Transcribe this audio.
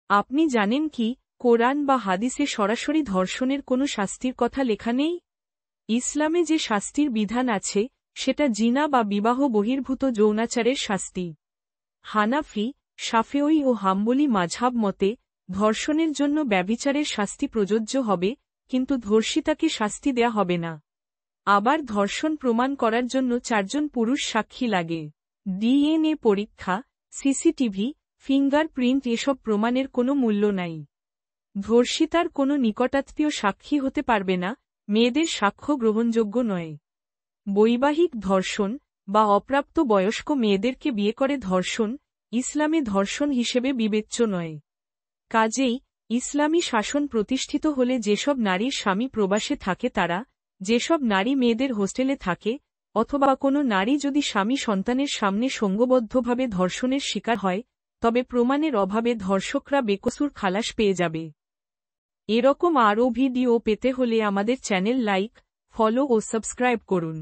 আপনি জানেন কি, কোরআন বা হাদিসে সরাসরি ধর্ষণের কোনো শাস্তির কথা লেখা নেই? ইসলামে যে শাস্তির বিধান আছে, সেটা জিনা বা বিবাহ বহির্ভূত যৌনাচারের শাস্তি। হানাফি, শাফেঈ ও হাম্বলি মাঝহাব মতে, ধর্ষণের জন্য ব্যভিচারের শাস্তি প্রযোজ্য হবে, কিন্তু ধর্ষিতাকে শাস্তি দেয়া হবে না। আবার ধর্ষণ প্রমাণ করার জন্য 4 জন পুরুষ সাক্ষী লাগে। ডিএনএ পরীক্ষা, সিসিটিভি, ফিঙ্গারপ্রিন্ট এসব প্রমাণের কোনো মূল্য নাই। ধর্ষিতার কোনো নিকটাত্মীয় সাক্ষী হতে পারবে না, মেয়েদের সাক্ষ্য গ্রহণযোগ্য নয়। বৈবাহিক ধর্ষণ বা অপ্রাপ্ত বয়স্ক মেয়েদেরকে বিয়ে করে ধর্ষণ, ইসলামে ধর্ষণ হিসেবে বিবেচ্য নয়। কাজেই, ইসলামী শাসন প্রতিষ্ঠিত হলে যেসব নারীর স্বামী প্রবাসে থাকে তারা, যেসব নারী মেয়েদের হোস্টেলে থাকে, অথবা কোনো নারী যদি স্বামী সন্তানের সামনে সঙ্গবদ্ধভাবে ধর্ষণের শিকার হয়, তবে প্রমাণের অভাবে ধর্ষকরা বেকসুর খালাস পেয়ে যাবে। এরকম আরও ভিডিও পেতে হলে আমাদের চ্যানেল লাইক, ফলো ও সাবস্ক্রাইব করুন।